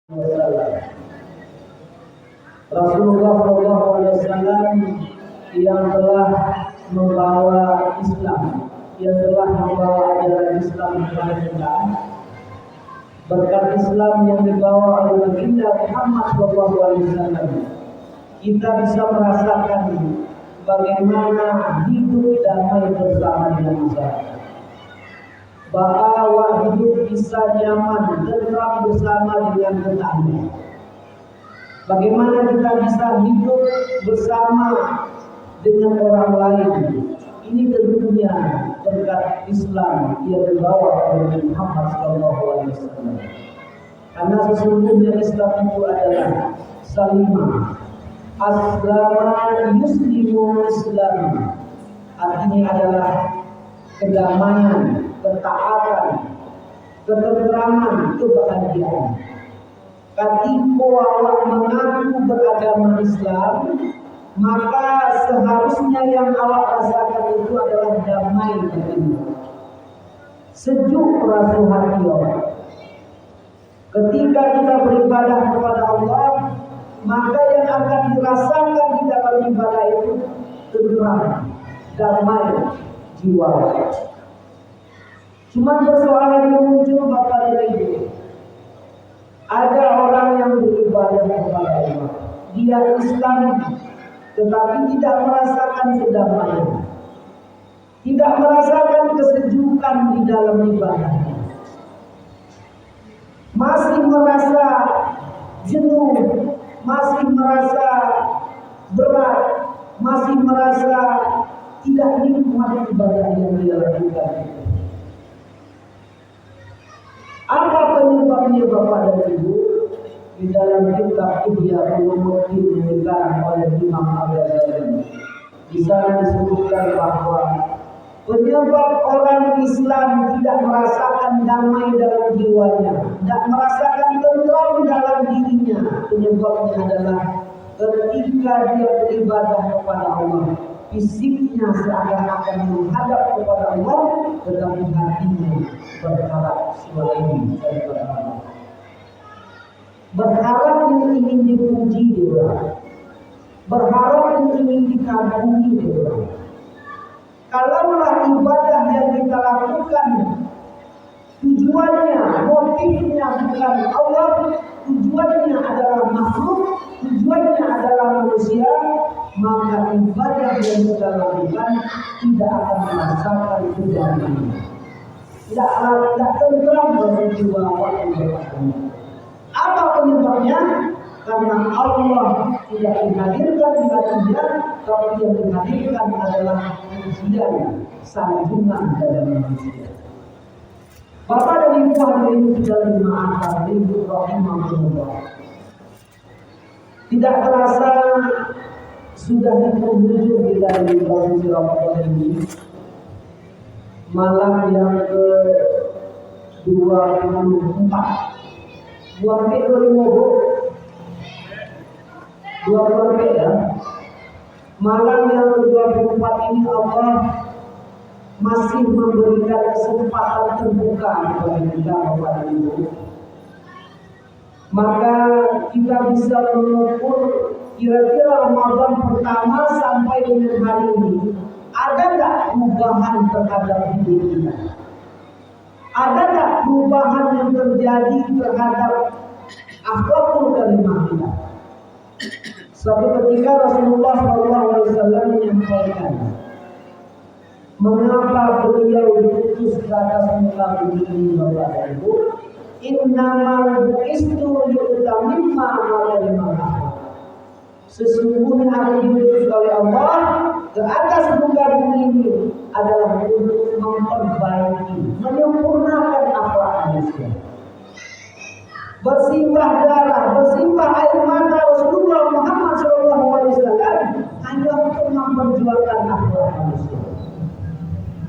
Rasulullah SAW yang telah membawa Islam, yang telah membawa ajaran Islam kepada kita, berkat Islam yang dibawa oleh baginda Muhammad SAW, kita bisa merasakan bagaimana hidup damai bersama dengan masyarakat. Bahwa hidup bisa nyaman, tenang bersama dengan tetangga. Bagaimana kita bisa hidup bersama dengan orang lain. Ini tentunya berkat Islam yang dibawa oleh Muhammad SAW. Karena sesungguhnya Islam itu adalah salimah. Aslama yuslimu Islam. Artinya adalah kedamaian, ketaatan, ketenteraman, kebahagiaan. Ketika awak mengaku beragama Islam, maka seharusnya yang awak rasakan itu adalah damai batinmu, sejuk rasa hati awak. Ketika kita beribadah kepada Allah, maka yang akan dirasakan di dalam ibadah itu tenteram, damai jiwa. Cuma persoalan yang muncul Bapak dan Ibu, ada orang yang beribadah kepada Allah, dia Islam, tetapi tidak merasakan kedamaian, tidak merasakan kesejukan di dalam ibadahnya, masih merasa jenuh, masih merasa berat, masih merasa tidak nikmat ibadah yang dia lakukan. Apa penyebabnya Bapak dan Ibu? Di dalam kitab Ihya Ulumuddin dikarang oleh Imam Al-Ghazali, di sana disebutkan bahwa penyebab orang Islam tidak merasakan damai dalam jiwanya, tidak merasakan tentram dalam dirinya, penyebabnya adalah ketika dia beribadah kepada Allah, fisiknya seakan-akan menghadap kepada Allah, tetapi hatinya berharap selain daripada Allah. Berharap yang ingin dipuji dia, berharap yang ingin dikagumi dia. Kalaulah ibadah yang kita lakukan tujuannya, motifnya bukan Allah, tujuannya adalah makhluk, tujuannya adalah manusia, maka ibadah yang kita lakukan tidak akan merasakan kedamaian, tidak tentram bagi jiwa yang beragama. Apa penyebabnya? Karena Allah tidak dihadirkan di hatinya, tapi yang dihadirkan adalah pujian, sanjungan dari manusia. Bapak dan Ibu hadirin sudah dimaafkan, Ibu rahimahullah. Tidak terasa sudah di penghujung kita di bulan Ramadan ini, malam yang ke-24. 24 ya. Malam yang ke-24 ini Allah masih memberikan kesempatan terbuka kepada kita Bapak dan Ibu. Maka kita bisa mengukur kira-kira Ramadan pertama sampai dengan hari ini, ada tak perubahan terhadap hidup kita? Ada tak perubahan yang terjadi terhadap akhlakul karimah kita? Suatu ketika Rasulullah SAW menyampaikan mengapa beliau diutus ke atas muka bumi ini, Bapak dan Ibu. Innamal bu'istu liutamimma makarimah. Sesungguhnya aku diutus oleh Allah ke atas muka bumi ini adalah untuk memperbaiki, menyempurnakan akhlak manusia. Bersimbah darah, bersimbah air mata Rasulullah Muhammad SAW hanya untuk memperjuangkan akhlak manusia.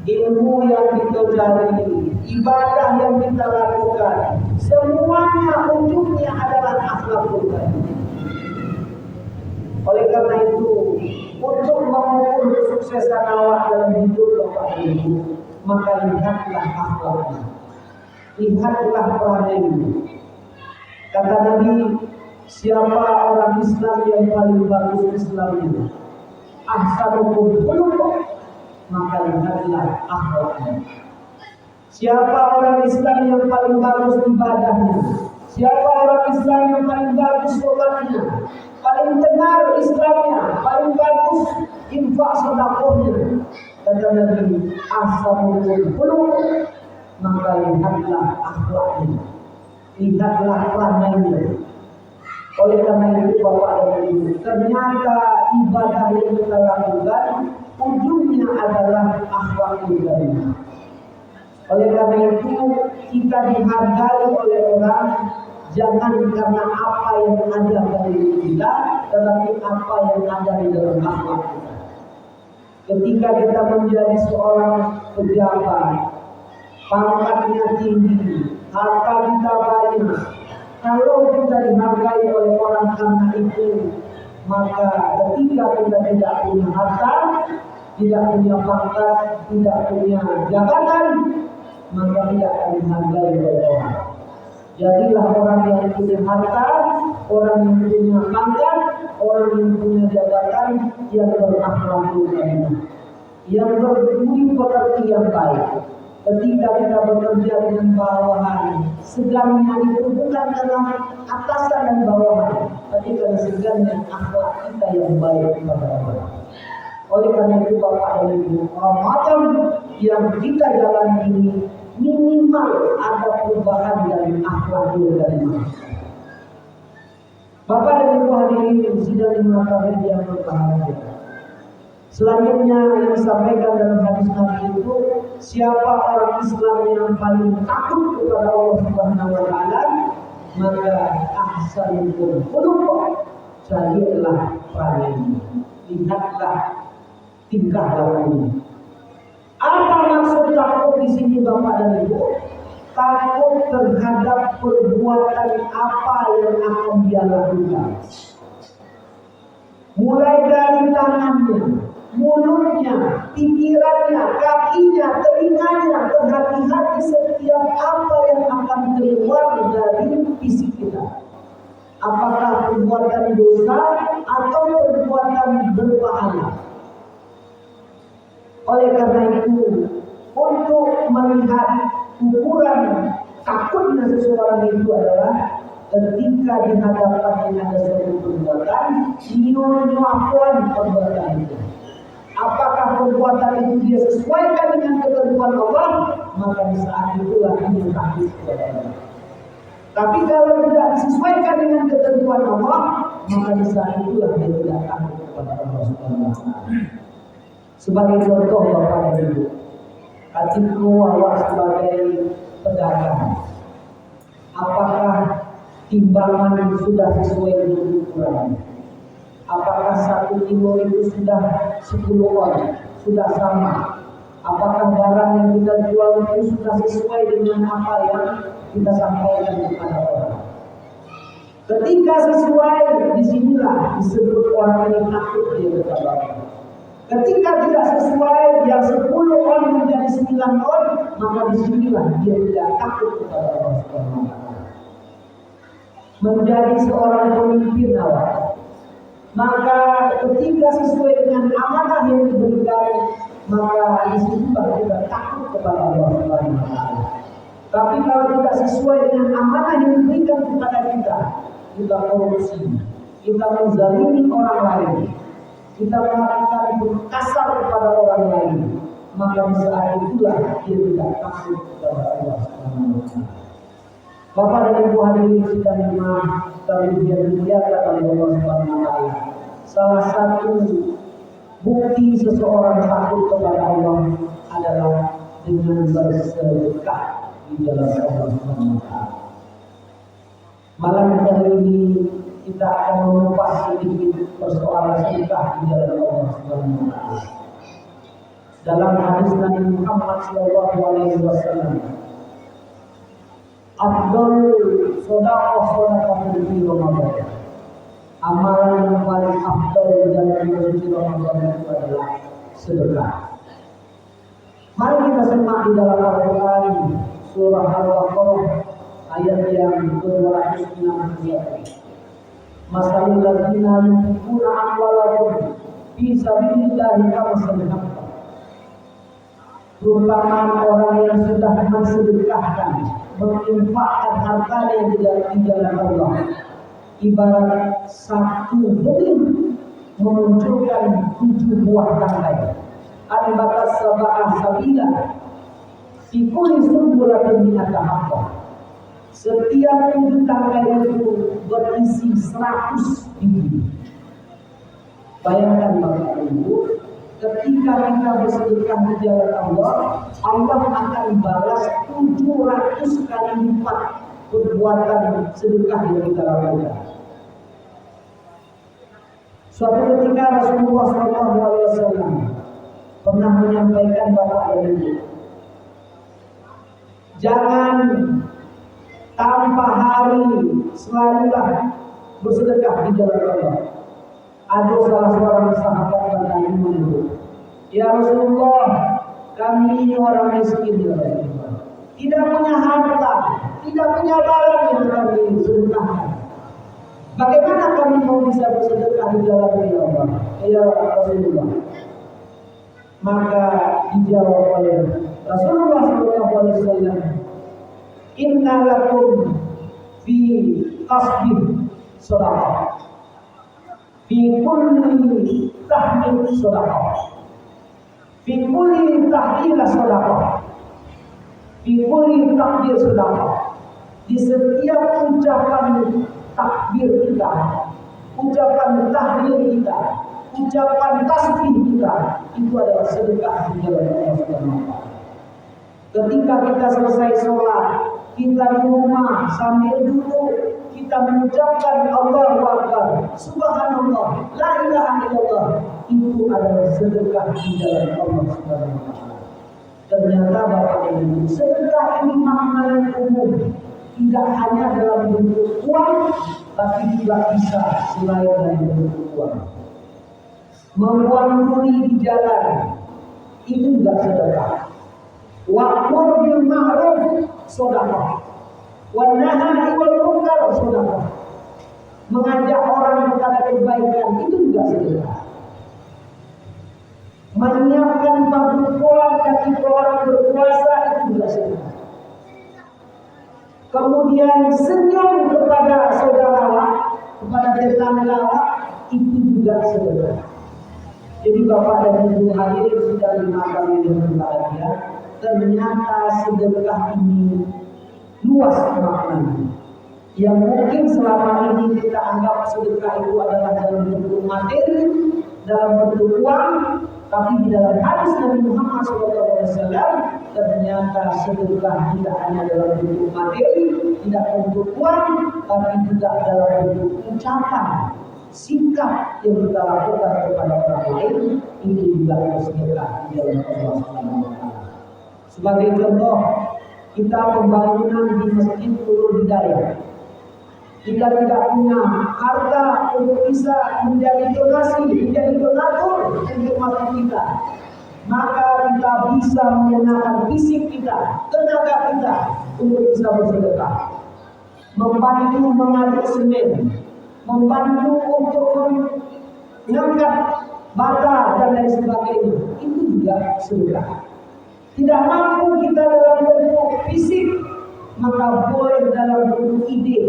Ilmu yang kita cari, ibadah yang kita lakukan, semuanya ujungnya adalah akhlakul karimah. Oleh karena itu, untuk mengukur kesuksesan awak dalam hidup Bapak Ibu, maka lihatlah akhlaknya, lihatlah perannya. Kata Nabi, siapa orang Islam yang paling bagus Islamnya? Ahsanukum khuluqan, maka lihatlah akhlaknya. Siapa orang Islam yang paling bagus ibadahnya? Siapa orang Islam yang paling bagus sholatnya? Paling benar Islamnya, paling bagus infak sedekahnya. Kata Nabi, ahsanukum khuluqan, maka lihatlah akhlaknya, lihatlah peranainya. Oleh karena itu Bapak dan Ibu, ternyata ibadah yang kita lakukan ujungnya adalah akhlak kita. Oleh karena itu kita dihargai oleh orang jangan karena apa yang ada pada diri kita, tetapi apa yang ada di dalam akhlak kita. Ketika kita menjadi seorang pejabat, pangkatnya tinggi, harta kita banyak, kalau kita dihargai oleh orang karena itu, maka ketika kita tidak punya harta, tidak punya pangkat, tidak punya jabatan, maka tidak akan dihargai oleh orang. Jadilah orang yang punya harta, orang yang punya pangkat, orang yang punya jabatan, yang berakhlak mulia, yang berbudi pekerti yang baik. Ketika kita bekerja dengan bawahan, segannya itu bukan karena atasan dan bawahan, tapi karena segannya akhlak kita yang baik kepada orang. Oleh karena itu Bapak dan Ibu, Ramadan yang kita jalani ini minimal ada perubahan dari akhlak dari manusia. Bapak dan Ibu hadirin sidang dimakamin yang berbahagia. Selanjutnya yang disampaikan dalam hadis Nabi itu, siapa orang Islam yang paling takut kepada Allah Subhanahu wa taala, maka ahsanukum khuluqan, jadilah peranainya, lihatlah tingkah lakunya. Apa maksud takut di sini Bapak dan Ibu? Takut terhadap perbuatan apa yang akan dia lakukan. Mulai dari tangannya, mulutnya, pikirannya, kakinya, telinganya, berhati-hati setiap apa yang akan keluar dari fisik kita. Apakah perbuatan dosa atau perbuatan berpahala. Oleh karena itu, untuk melihat ukuran takutnya seseorang itu adalah ketika di hadapannya ada suatu perbuatan, nyuapkan perbuatan itu. Apakah perbuatan itu dia sesuaikan dengan ketentuan Allah, maka di saat itulah dia takut kepada Allah. Tapi kalau tidak disesuaikan dengan ketentuan Allah, maka di saat itulah dia tidak takut kepada Allah Subhanahu wa taala. Sebagai contoh Bapak dan Ibu, hatiku awak sebagai pedagang, apakah timbangan sudah sesuai dengan ukuran? Apakah 1 kilo itu sudah 10 on, sudah sama? Apakah barang yang kita jual itu sudah sesuai dengan apa yang kita sampaikan kepada orang? Ketika sesuai, disinilah disebut orang yang takut dia kepada Allah. Ketika tidak sesuai, yang 10 on menjadi 9 on, maka disinilah dia tidak takut kepada Allah Subhanahu wa taala. Menjadi seorang pemimpin awak, maka ketika sesuai dengan amanah yang diberikan, maka disitulah kita takut kepada Allah Subhanahu wa taala. Tapi kalau tidak sesuai dengan amanah yang diberikan kepada kita korupsi, kita menzalimi orang lain, kita melakukan kasar kepada orang lain, maka di saat itulah dia tidak takut kepada Allah Subhanahu wa taala. Bapak dan Ibu hadirin sekalian yang dimuliakan oleh Allah Subhanahu wa taala. Salah satu bukti seseorang takut kepada Allah adalah dengan bersedekah di dalam Allah Subhanahu wa taala. Malam hari ini kita akan mengupas sedikit persoalan sedekah di dalam Allah Subhanahu wa taala. Dalam hadis Nabi Muhammad SAW, afdal sedekah di Ramadan. Amalan yang paling afdal dalam bulan Ramadan itu adalah sedekah. Mari kita simak di dalam Al-Quran surah Al-Baqarah ayat yang ke-261. Masalul ladzina yunfiquna amwalahum fi sabilillahi kamasalil habbah. Perumpamaan orang yang sudah mensedekahkan, menginfakkan hartanya di jalan Allah, ibarat satu benih memunculkan 7 buah tangkai. Anbatas sab'ah sabila fi kulli sunbulatin mi'ata habbah. Setiap 7 tangkai itu berisi 100 biji. Bayangkan Bapak Ibu, ketika kita bersedekah di jalan Allah, Allah akan balas 700 kali lipat perbuatan sedekah yang kita lakukan. Suatu ketika Rasulullah SAW pernah menyampaikan Bapak dan Ibu, jangan tanpa hari selalulah bersedekah di jalan Allah. Ada salah seorang sahabat bertanya menurut, ya Rasulullah, kami ini orang miskin ya Rasulullah, tidak punya harta, tidak punya barang yang kami sedekahkan. Bagaimana kami mau bisa bersedekah di jalan Allah? Ya Rasulullah. Maka dijawab oleh Rasulullah SAW, inna lakum fi qasbih sadaqah, fi kulli tahmid sadaqah, fi kulli tahlil sadaqah, fi kulli takbir sadaqah. Di setiap ucapan takbir kita, ucapan tahlil kita, ucapan tasbih kita, itu adalah sedekah di jalan Allah Subhanahu wa taala. Ketika kita selesai sholat, kita di rumah sambil duduk, kita mengucapkan Allahu Akbar, Subhanallah, La ilaha illallah, itu adalah sedekah di jalan Allah Subhanahu wa taala. Ternyata Bapak dan Ibu, sedekah ini makna yang umum, tidak hanya dalam bentuk uang, tapi juga bisa selain dari bentuk uang. Membuang duri di jalan, itu juga sedekah. Wa'mur bil ma'ruf sedekah. Wa nahy 'anil munkar sedekah. Mengajak orang kepada kebaikan, itu juga sedekah. Menyiapkan pagupon ketika orang berpuasa, itu juga sedekah. Kemudian senyum kepada saudara, kepada tetangga, itu juga sedekah. Jadi Bapak dan Ibu hadirin sudah 5 kali yang berbahagia, ternyata sedekah ini luas maknanya. Yang mungkin selama ini kita anggap sedekah itu adalah dalam bentuk materi, dalam bentuk uang, tapi di dalam hadis Nabi Muhammad SAW ternyata sedekah tidak hanya dalam bentuk materi, tidak bentuk uang, tapi juga dalam bentuk ucapan, sikap yang kita lakukan kepada orang lain, ini juga sedekah di dalam Allah Subhanahu wa taala. Sebagai contoh, kita pembangunan di Masjid Nurul Hidayah. Kita tidak punya harta untuk bisa menjadi donasi, menjadi donatur untuk masjid kita, maka kita bisa menggunakan fisik kita, tenaga kita untuk bisa bersedekah, membantu mengaduk semen, membantu untuk mengangkat bata dan lain sebagainya. Itu juga sedekah. Tidak mampu kita dalam bentuk fisik, maka boleh dalam bentuk ide,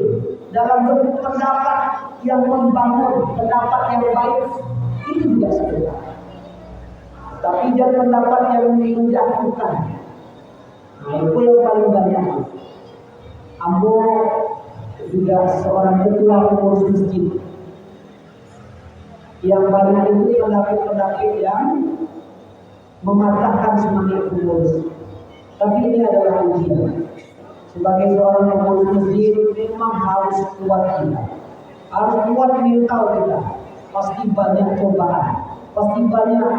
dalam bentuk pendapat yang membangun, pendapat yang baik, itu juga sedekah. Tapi jangan pendapat yang menjatuhkan. Nah, itu yang paling banyak. Ambo juga seorang ketua pengurus masjid. Yang banyak itu pendapat yang mematahkan semangat pengurus. Tapi ini adalah ujian. Sebagai seorang pengurus masjid memang harus kuat kita, harus kuat mental kita. Pasti banyak cobaan, pasti banyak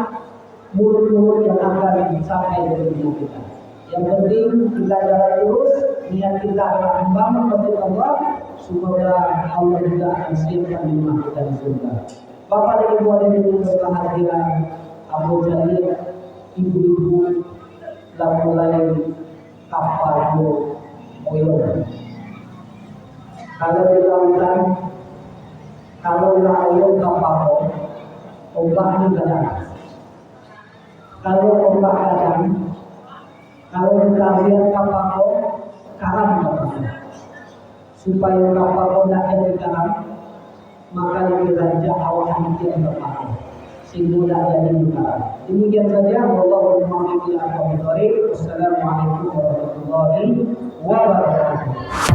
mulut-mulut yang akan sampai ke hidup kita. Yang penting kita jalan terus, niat kita adalah membangun masjid Allah. Semoga Allah juga akan siapkan rumah kita di surga. Bapak dan Ibu ada yang berbahagia, Abu Jalil, ibu-ibu, dan mulai kapal moyong. Kalau di lautan, kalau laut kapal, ombaknya kadang. Kalau ombak kadang, kalau di kalian kapal, karam kapal. Supaya kapal tidak jadi karam, maka diraja awan yang kapal. Sehingga tidak jadi karam. Demikian saja. Wallahu a'lam bishawab. Wassalamualaikum warahmatullahi wabarakatuh.